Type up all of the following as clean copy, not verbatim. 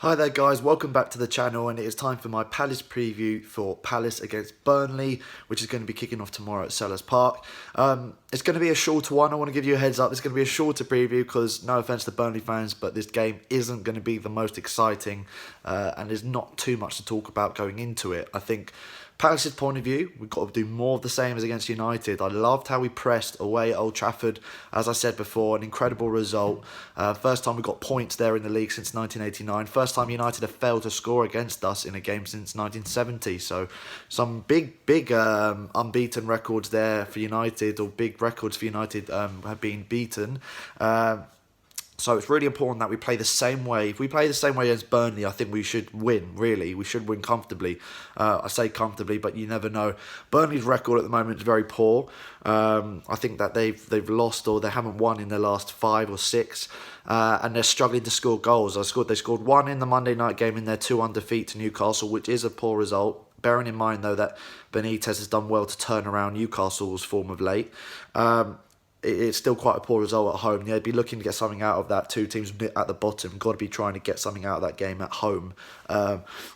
Hi there guys, welcome back to the channel, and it is time for my Palace preview for Palace against Burnley, which is going to be kicking off tomorrow at Sellers Park. It's going to be a shorter one. I want to give you a heads up. It's going to be a shorter preview because, no offence to Burnley fans, but this game isn't going to be the most exciting and there's not too much to talk about going into it. I think Palace's point of view, we've got to do more of the same as against United. I loved how we pressed away at Old Trafford. As I said before, an incredible result. First time we got points there in the league since 1989. First time United have failed to score against us in a game since 1970. So some big unbeaten records there for United, or big records for United have been beaten. So it's really important that we play the same way. If we play the same way as Burnley, I think we should win, really. We should win comfortably. I say comfortably, but you never know. Burnley's record at the moment is very poor. I think that they've lost, or they haven't won in their last 5 or 6. And they're struggling to score goals. They scored 1 in the Monday night game in their 2-1 defeat to Newcastle, which is a poor result. Bearing in mind, though, that Benitez has done well to turn around Newcastle's form of late. It's still quite a poor result at home. They'd be looking to get something out of that. 2 teams at the bottom, got to be trying to get something out of that game at home,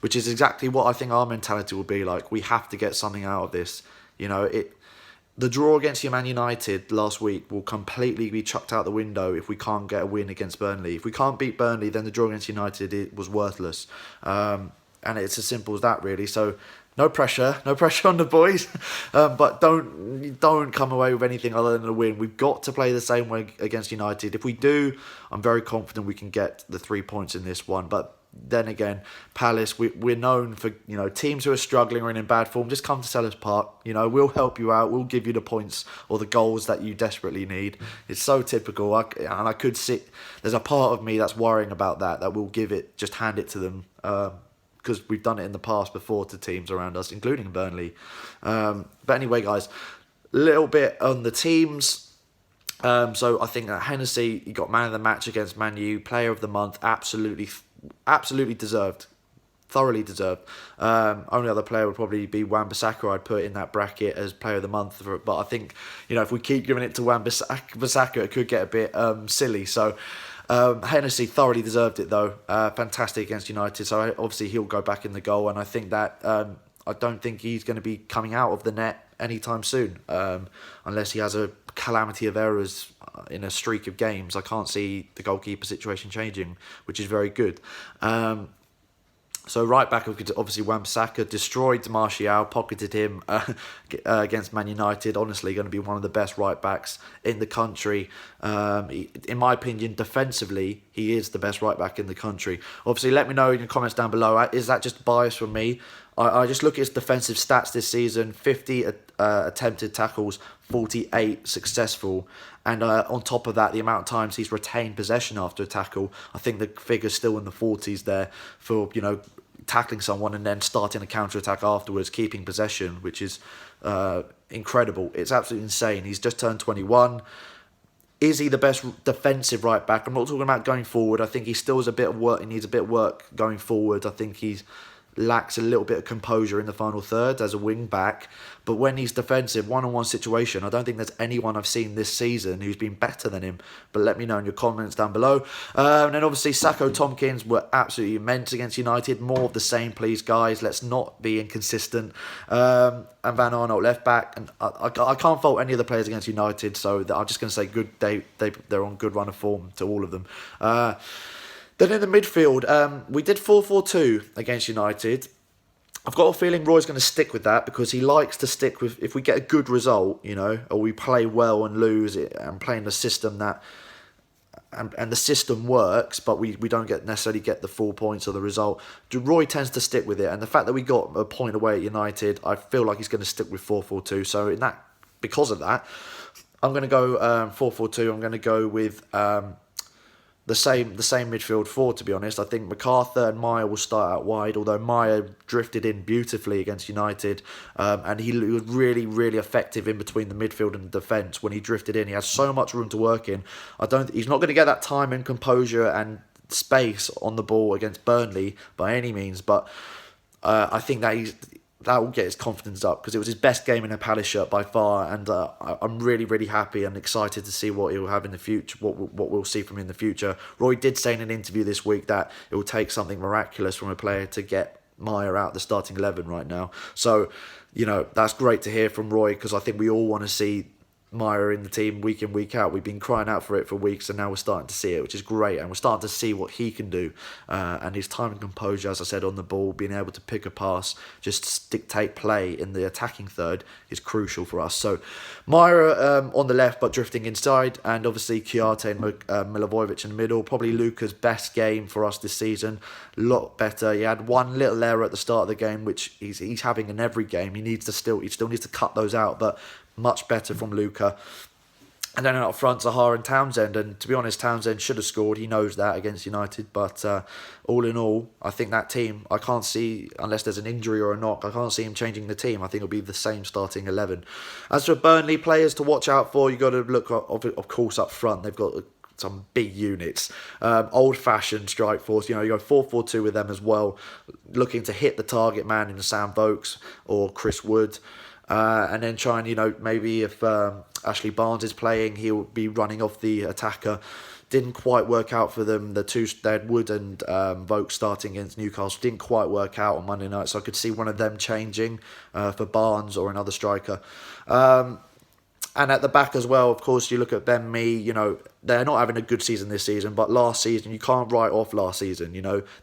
which is exactly what I think our mentality will be like. We have to get something out of this. The draw against Man United last week will completely be chucked out the window if we can't get a win against Burnley. If we can't beat Burnley, then the draw against United, it was worthless. And it's as simple as that, really. So no pressure on the boys, but don't come away with anything other than a win. We've got to play the same way against United. If we do, I'm very confident we can get the 3 points in this one. But then again, Palace, we're known for, teams who are struggling or in bad form, just come to Sellers Park. We'll help you out. We'll give you the points or the goals that you desperately need. It's so typical. I could see there's a part of me that's worrying about that we'll just hand it to them. Because we've done it in the past before to teams around us, including Burnley. But anyway, guys, a little bit on the teams. So I think that Hennessy, he got man of the match against Man U, player of the month, absolutely deserved. Thoroughly deserved. Only other player would probably be Wan-Bissaka. I'd put in that bracket as player of the month. But I think, if we keep giving it to Wan-Bissaka, it could get a bit silly. So Hennessy thoroughly deserved it, though. Fantastic against United. So obviously he'll go back in the goal. And I think that I don't think he's going to be coming out of the net anytime soon. Unless he has a calamity of errors in a streak of games. I can't see the goalkeeper situation changing, which is very good. So right back, obviously Wan-Bissaka destroyed Martial, pocketed him against Man United. Honestly, going to be one of the best right backs in the country. In my opinion, defensively, he is the best right back in the country. Obviously, let me know in the comments down below. Is that just bias from me? I just look at his defensive stats this season: 50 attempted tackles, 48 successful. And on top of that, the amount of times he's retained possession after a tackle, I think the figure's still in the 40s there for, tackling someone and then starting a counter-attack afterwards, keeping possession, which is incredible. It's absolutely insane. He's just turned 21. Is he the best defensive right back? I'm not talking about going forward. I think he still has a bit of work. He needs a bit of work going forward. I think he's lacks a little bit of composure in the final third as a wing back, but when he's defensive, one-on-one situation, I don't think there's anyone I've seen this season who's been better than him. But let me know in your comments down below. And then obviously Sacco, Tompkins were absolutely immense against United. More of the same, please, guys. Let's not be inconsistent. And Van Arnold left back, and I can't fault any of the players against United, so I'm just going to say good. They're on good run of form to all of them. Then in the midfield, we did 4-4-2 against United. I've got a feeling Roy's going to stick with that because he likes to stick with, if we get a good result, or we play well and lose it and playing the system that, and the system works, but we don't necessarily get the 4 points or the result. Roy tends to stick with it, and the fact that we got a point away at United, I feel like he's going to stick with 4-4-2. So because of that, I'm going to go 4-4-2. I'm going to go with the same midfield four, to be honest. I think MacArthur and Meyer will start out wide, although Meyer drifted in beautifully against United, and he was really effective in between the midfield and the defence when he drifted in. He has so much room to work in. He's not going to get that time and composure and space on the ball against Burnley by any means, but I think that that will get his confidence up, because it was his best game in a Palace shirt by far, and I'm really, really happy and excited to see what he'll have in the future, what we'll see from him in the future. Roy did say in an interview this week that it will take something miraculous from a player to get Meyer out the starting 11 right now. So, that's great to hear from Roy, because I think we all want to see Meyer in the team week in, week out. We've been crying out for it for weeks, and now we're starting to see it, which is great. And we're starting to see what he can do. And his time and composure, as I said, on the ball, being able to pick a pass, just dictate play in the attacking third is crucial for us. So Meyer on the left, but drifting inside, and obviously Kouyaté and Milivojevic in the middle. Probably Luka's best game for us this season. A lot better. He had one little error at the start of the game, which he's having in every game. He still needs to cut those out, but much better from Luka. And then up front, Zaha and Townsend. And to be honest, Townsend should have scored. He knows that against United. But all in all, I think that team, I can't see, unless there's an injury or a knock, I can't see him changing the team. I think it'll be the same starting 11. As for Burnley players to watch out for, you've got to look, of course, up front. They've got some big units, old-fashioned strike force. You go 4-4-2 with them as well, looking to hit the target man in Sam Vokes or Chris Wood. And then try and, maybe if Ashley Barnes is playing, he'll be running off the attacker. Didn't quite work out for them. They had Wood and Vokes starting against Newcastle. Didn't quite work out on Monday night, so I could see one of them changing for Barnes or another striker. And at the back as well, of course, you look at Ben Mee, they're not having a good season this season, but last season, you can't write off last season,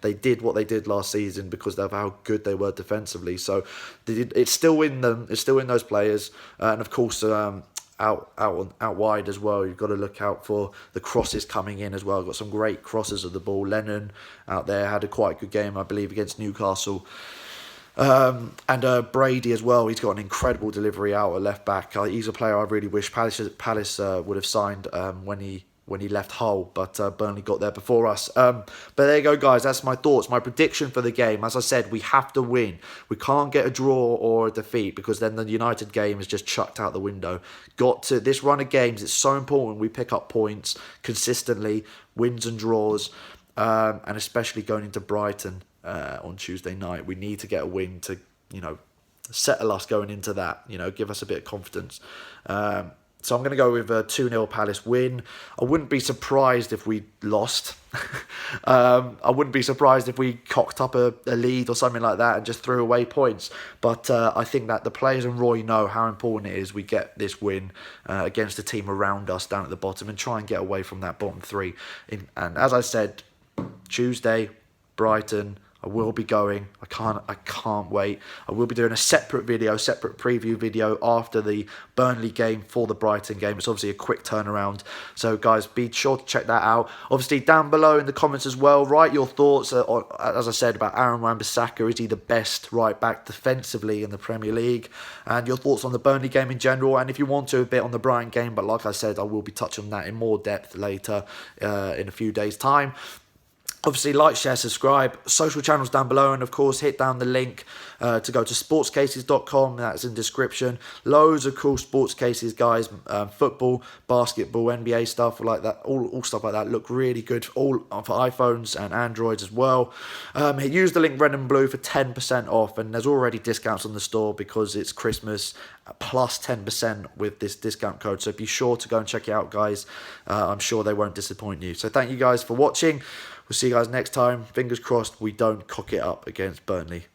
They did what they did last season because of how good they were defensively. So it's still in them, it's still in those players. And of course, out wide as well, you've got to look out for the crosses coming in as well. Got some great crosses of the ball. Lennon out there had a quite good game, I believe, against Newcastle. And Brady as well, he's got an incredible delivery out at left back. He's a player I really wish Palace would have signed when he left Hull, but Burnley got there before us. But there you go, guys. That's my thoughts, my prediction for the game. As I said, we have to win. We can't get a draw or a defeat, because then the United game is just chucked out the window. Got to this run of games. It's so important we pick up points consistently, wins and draws, and especially going into Brighton on Tuesday night. We need to get a win to, settle us going into that, give us a bit of confidence. So I'm going to go with a 2-0 Palace win. I wouldn't be surprised if we lost. I wouldn't be surprised if we cocked up a lead or something like that and just threw away points. But I think that the players and Roy know how important it is we get this win against the team around us down at the bottom and try and get away from that bottom three. And as I said, Tuesday, Brighton, I will be going. I can't wait. I will be doing a separate preview video after the Burnley game for the Brighton game. It's obviously a quick turnaround. So guys, be sure to check that out. Obviously down below in the comments as well, write your thoughts, as I said, about Aaron Wan-Bissaka. Is he the best right back defensively in the Premier League? And your thoughts on the Burnley game in general. And if you want to, a bit on the Brighton game. But like I said, I will be touching on that in more depth later in a few days' time. Obviously, like, share, subscribe, social channels down below, and of course, hit down the link to go to sportscases.com. That's in description. Loads of cool sports cases, guys. Football, basketball, NBA stuff like that. All stuff like that look really good. All for iPhones and Androids as well. Use the link red and blue for 10% off, and there's already discounts on the store because it's Christmas. Plus 10% with this discount code. So be sure to go and check it out, guys. I'm sure they won't disappoint you. So thank you guys for watching. We'll see you guys next time. Fingers crossed we don't cock it up against Burnley.